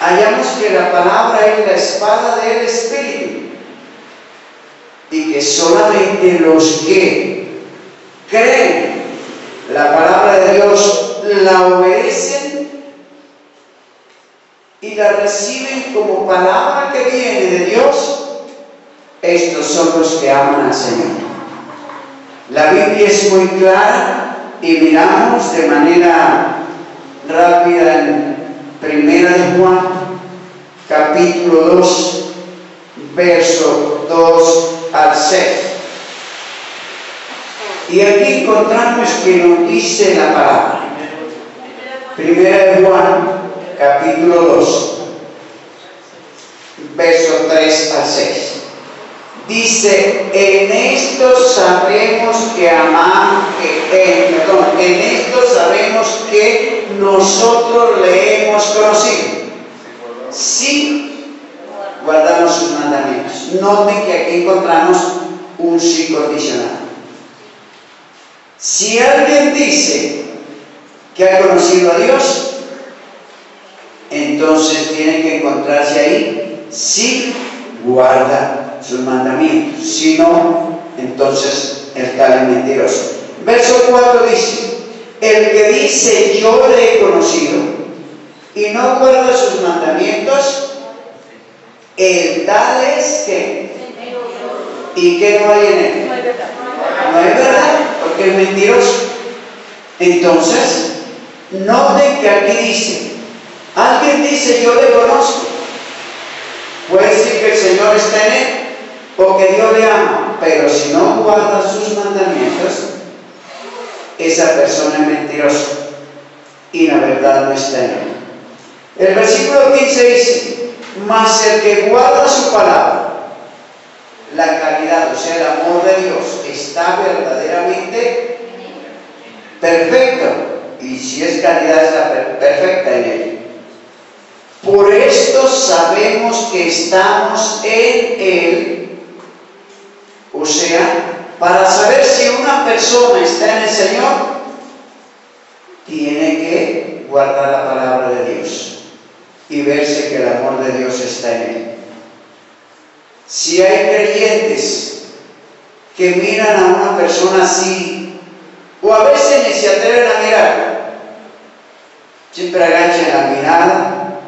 hallamos que la palabra es la espada del Espíritu y que solamente los que creen la palabra de Dios la obedecen y la reciben como palabra que viene de Dios. Estos son los que aman al Señor. La Biblia es muy clara y miramos de manera rápida en 1 de Juan, capítulo 2, verso 2 al 6. Y aquí encontramos que nos dice la palabra. 1 de Juan, capítulo 2, verso 3 al 6. Dice, en esto sabemos que en esto sabemos que nosotros le hemos conocido, si guardamos sus mandamientos. Noten que aquí encontramos un sí condicional. Si alguien dice que ha conocido a Dios, entonces tiene que encontrarse ahí si guarda sus mandamientos. Si no, entonces el tal es mentiroso. Verso 4 dice, el que dice yo le he conocido y no guarda sus mandamientos, el tal es que, y que no hay en él. No es verdad, porque es mentiroso. Entonces, noten que aquí dice, alguien dice yo le conozco, puede decir que el Señor está en él o que Dios le ama, pero si no guarda sus mandamientos, esa persona es mentirosa y la verdad no está en él. El versículo 15 dice, mas el que guarda su palabra, la caridad, o sea, el amor de Dios, está verdaderamente perfecto. Y si es caridad, está perfecta en él. Por esto sabemos que estamos en él. O sea, para saber si una persona está en el Señor, tiene que guardar la palabra de Dios y verse que el amor de Dios está en él. Si hay creyentes que miran a una persona así, o a veces ni se atreven a mirar, siempre agachan la mirada,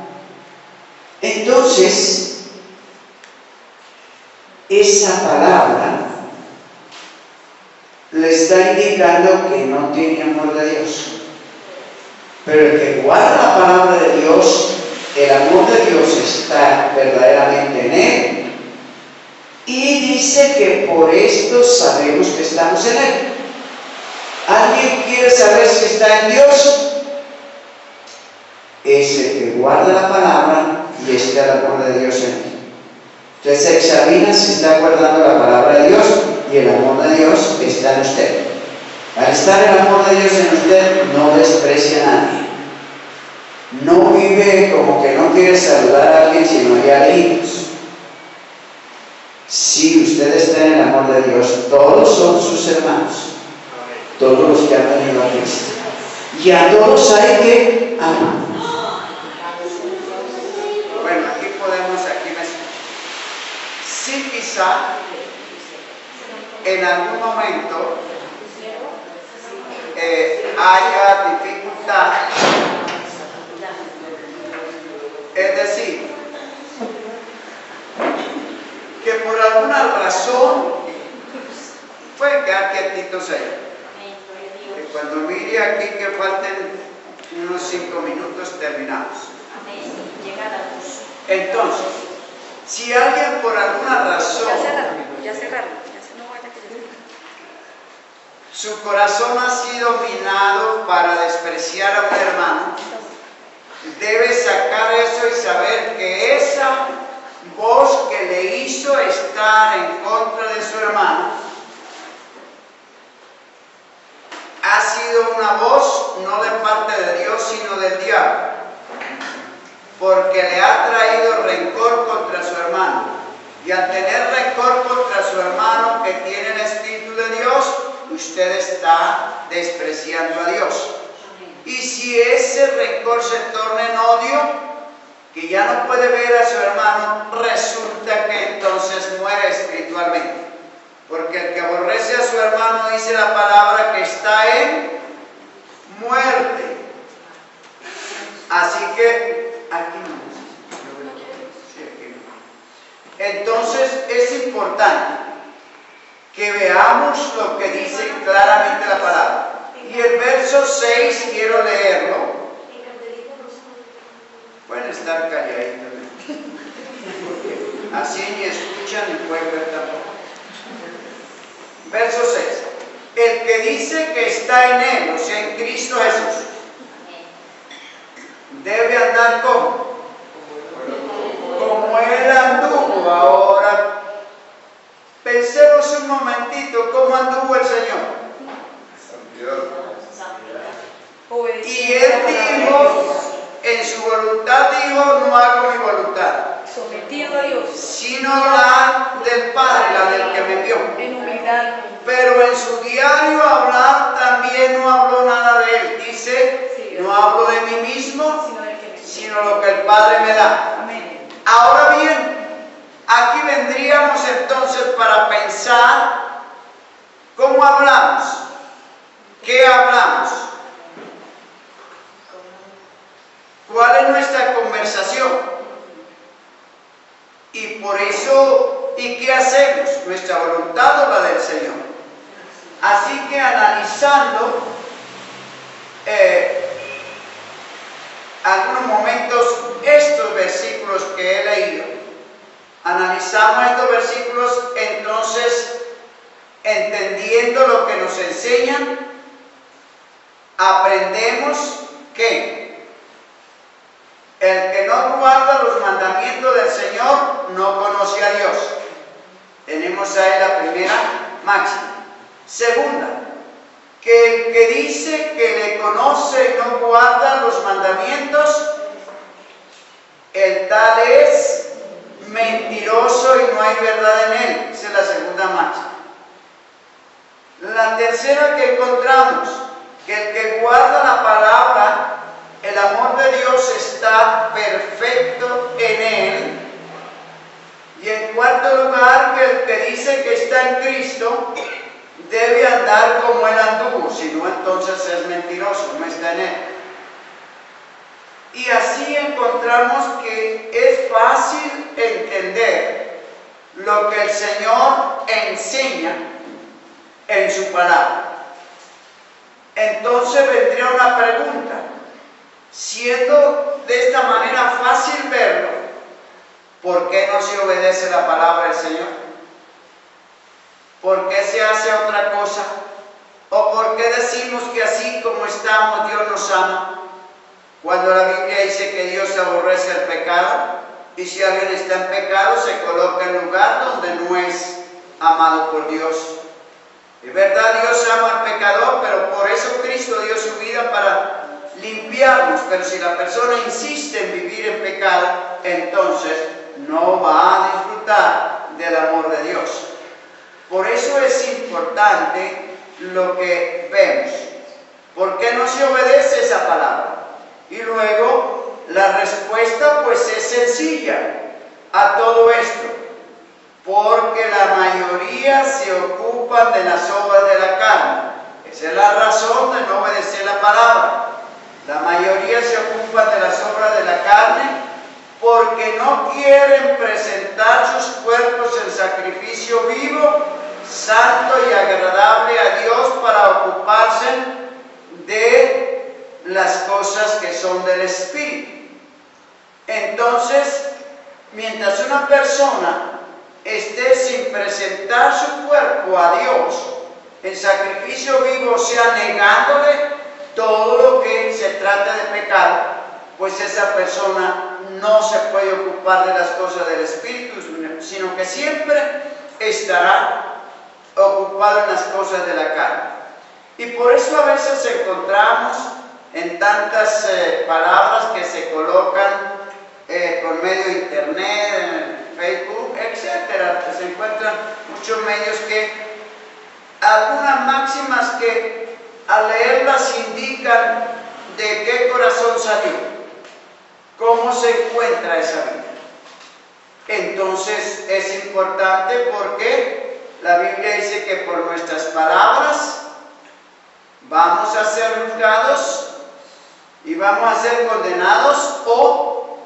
entonces esa palabra le está indicando que no tiene amor de Dios. Pero el que guarda la palabra de Dios, el amor de Dios está verdaderamente en él. Y dice que por esto sabemos que estamos en él. ¿Alguien quiere saber si está en Dios? Es el que guarda la palabra y está el amor de Dios en él. Entonces examina si está guardando la palabra de Dios y el amor de Dios está en usted. Al estar el amor de Dios en usted, no desprecia a nadie. No vive como que no quiere saludar a alguien si no hay lejitos. Si usted está en el amor de Dios, todos son sus hermanos, todos los que han venido a Cristo, y a todos hay que amar. Bueno, aquí podemos, sí, quizá en algún momento haya dificultad, es decir, que por alguna razón pueden quedar quietitos ahí. Que cuando mire aquí que falten unos 5 minutos terminamos. Entonces, si alguien por alguna razón su corazón ha sido minado para despreciar a un hermano, debe sacar eso y saber que esa voz que le hizo estar en contra de su hermano ha sido una voz no de parte de Dios sino del diablo, porque le ha traído rencor contra su hermano, y al tener rencor contra su hermano que tiene el Espíritu de Dios, usted está despreciando a Dios. Y si ese rencor se torna en odio, que ya no puede ver a su hermano, resulta que entonces muere espiritualmente. Porque el que aborrece a su hermano, dice la palabra, que está en muerte. Así que, aquí no. Sí, aquí no. Entonces es importante que veamos lo que dice claramente la palabra. Y el verso 6, quiero leerlo. Pueden estar calladitos, así ni escuchan ni pueden ver tampoco. Verso 6. El que dice que está en él, o sea, en Cristo Jesús, debe andar como él anduvo. Ahora, pensemos un momentito cómo anduvo el Señor. Y él dijo, en su voluntad dijo, no hago mi voluntad, sometido a Dios, sino la del Padre, la del que me envió. en humildad. Pero en su diario hablar también no habló nada de él. Dice, no hablo de mí mismo, sino lo que el Padre me da. Amén. Ahora bien, aquí vendríamos entonces para pensar cómo hablamos, qué hablamos, cuál es nuestra conversación. Y por eso, ¿y qué hacemos? ¿Nuestra voluntad o la del Señor? Así que analizando algunos momentos estos versículos que he leído, analizamos estos versículos, entonces entendiendo lo que nos enseñan, aprendemos que el que no guarda los mandamientos del Señor no conoce a Dios. Tenemos ahí la primera máxima. Segunda, que el que dice que le conoce y no guarda los mandamientos, el tal es mentiroso y no hay verdad en él. Esa es la segunda máxima. La tercera que encontramos, que el que guarda la palabra, el amor de Dios está perfecto en él. Y en cuarto lugar, que el que dice que está en Cristo debe andar como él anduvo, si no entonces es mentiroso, no está en él. Y así encontramos que es fácil entender lo que el Señor enseña en su palabra. Entonces vendría una pregunta. Siendo de esta manera fácil verlo, ¿por qué no se obedece la palabra del Señor? ¿Por qué se hace otra cosa? ¿O por qué decimos que así como estamos Dios nos ama? Cuando la Biblia dice que Dios aborrece el pecado, y si alguien está en pecado se coloca en lugar donde no es amado por Dios. Es verdad, Dios ama al pecador, pero por eso Cristo dio su vida para limpiarnos. Pero si la persona insiste en vivir en pecado, entonces no va a disfrutar del amor de Dios. Por eso es importante lo que vemos. ¿Por qué no se obedece esa palabra? Y luego la respuesta pues es sencilla a todo esto. Porque la mayoría se ocupan de las obras de la carne. Esa es la razón de no obedecer la palabra. La mayoría se ocupan de las obras de la carne porque no quieren presentar sus cuerpos en sacrificio vivo, santo y agradable a Dios para ocuparse de las cosas que son del Espíritu. Entonces, mientras una persona esté sin presentar su cuerpo a Dios en sacrificio vivo, o sea, negándole todo lo que se trata de pecado, pues esa persona no se puede ocupar de las cosas del Espíritu, sino que siempre estará ocupado en las cosas de la carne. Y por eso a veces encontramos en tantas palabras que se colocan por medio de internet, Facebook, etcétera, se encuentran muchos medios que algunas máximas que al leerlas indican de qué corazón salió. ¿Cómo se encuentra esa vida? Entonces es importante porque la Biblia dice que por nuestras palabras vamos a ser juzgados y vamos a ser condenados o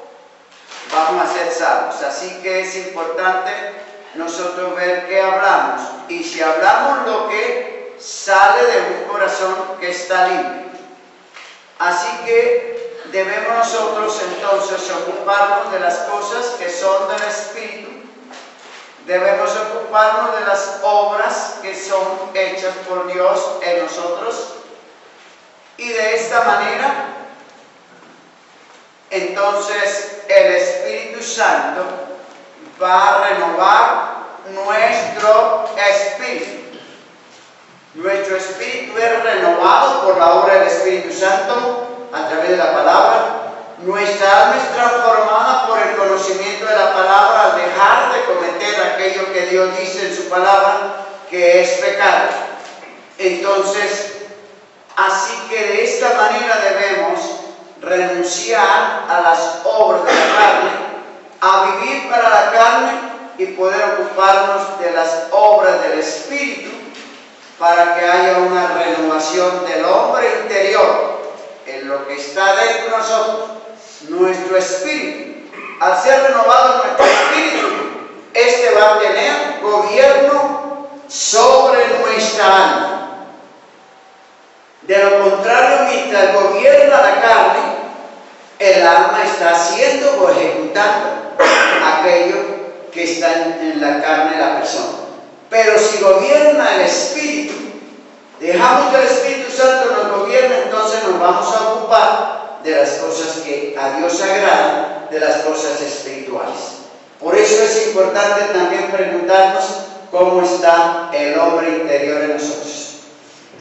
vamos a ser salvos. Así que es importante nosotros ver qué hablamos. Y si hablamos lo que sale de un corazón que está limpio. Así que debemos nosotros entonces ocuparnos de las cosas que son del Espíritu. Debemos ocuparnos de las obras que son hechas por Dios en nosotros. Y de esta manera, entonces el Espíritu Santo va a renovar nuestro espíritu. Nuestro espíritu es renovado por la obra del Espíritu Santo a través de la palabra. Nuestra alma es transformada por el conocimiento de la palabra al dejar de cometer aquello que Dios dice en su palabra que es pecado. Entonces, así que de esta manera debemos renunciar a las obras de la carne, a vivir para la carne y poder ocuparnos de las obras del Espíritu para que haya una renovación del hombre interior en lo que está dentro de nosotros, nuestro espíritu. Al ser renovado nuestro espíritu, este va a tener gobierno sobre nuestra alma. De lo contrario, mientras gobierna la carne, el alma está haciendo o ejecutando aquello que está en la carne de la persona. Pero si gobierna el Espíritu, dejamos que el Espíritu Santo nos gobierne, entonces nos vamos a ocupar de las cosas que a Dios agradan, de las cosas espirituales. Por eso es importante también preguntarnos cómo está el hombre interior en nosotros.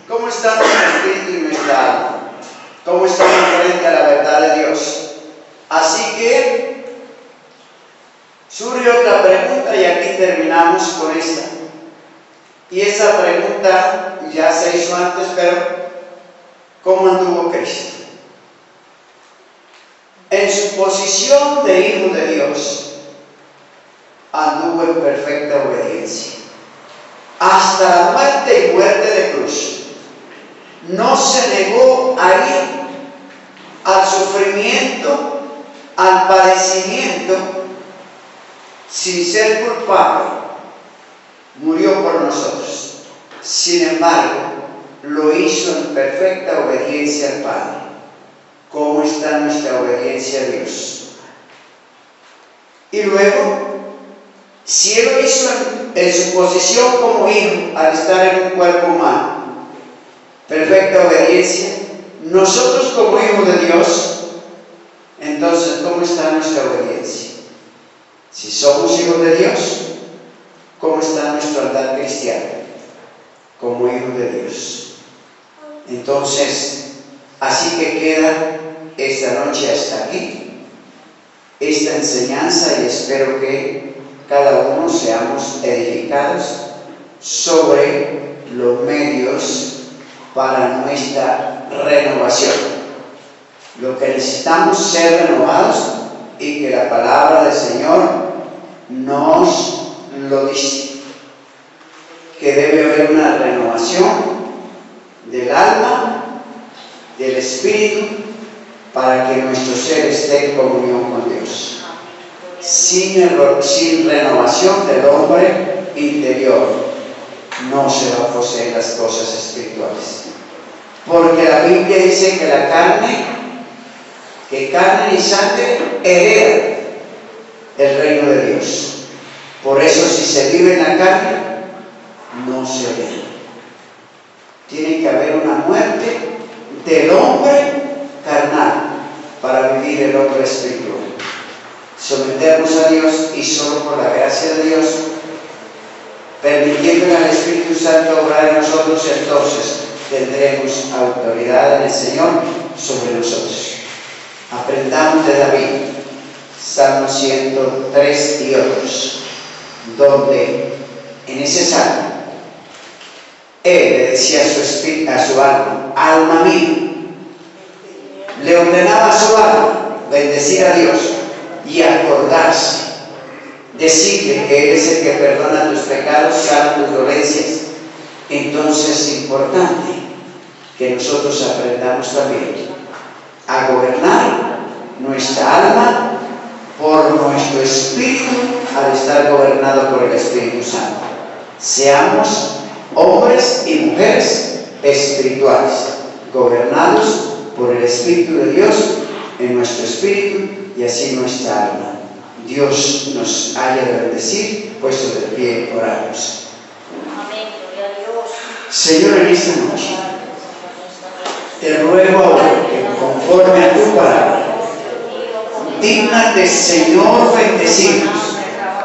¿Cómo está nuestro espíritu y nuestra alma? ¿Cómo estamos frente a la verdad de Dios? Así que surge otra pregunta y aquí terminamos con esta. Y esa pregunta ya se hizo antes, pero ¿cómo anduvo Cristo? En su posición de Hijo de Dios, anduvo en perfecta obediencia, hasta la muerte y muerte de cruz. No se negó a ir al sufrimiento, al padecimiento, sin ser culpable. Murió por nosotros. Sin embargo, lo hizo en perfecta obediencia al Padre. ¿Cómo está nuestra obediencia a Dios? Y luego, si Él lo hizo en su posición como hijo, al estar en un cuerpo humano, perfecta obediencia, nosotros como hijos de Dios, entonces, ¿cómo está nuestra obediencia? Si somos hijos de Dios, ¿cómo está nuestro andar cristiano? Como hijos de Dios. Entonces, así que queda esta noche hasta aquí, esta enseñanza, y espero que cada uno seamos edificados sobre los medios para nuestra renovación. Lo que necesitamos ser renovados y que la palabra del Señor nos lo dice, que debe haber una renovación del alma, del espíritu, para que nuestro ser esté en comunión con Dios. Sin renovación del hombre interior, no se va a poseer las cosas espirituales. Porque la Biblia dice que la carne, y sangre heredan el reino de Dios. Por eso, si se vive en la carne, no se hereda. Tiene que haber una muerte del hombre carnal para vivir el hombre espiritual. Someternos a Dios, y solo por la gracia de Dios, permitiendo al Espíritu Santo obrar en nosotros, entonces tendremos autoridad en el Señor sobre nosotros. Aprendamos de David, Salmo 103 y otros, donde en ese salmo él le decía a su alma, alma mía, le ordenaba a su alma, bendecir a Dios y acordarse, decirle que Él es el que perdona tus pecados, sana tus dolencias, entonces es importante que nosotros aprendamos también a gobernar nuestra alma por nuestro espíritu al estar gobernado por el Espíritu Santo. Seamos hombres y mujeres espirituales, gobernados por el Espíritu de Dios en nuestro espíritu y así nuestra alma. Dios nos haya de bendecir, puesto de pie, oramos. Amén, gloria a Dios. Señor, en esta noche te ruego ahora que conforme a tu palabra, dígnate, Señor, bendecirnos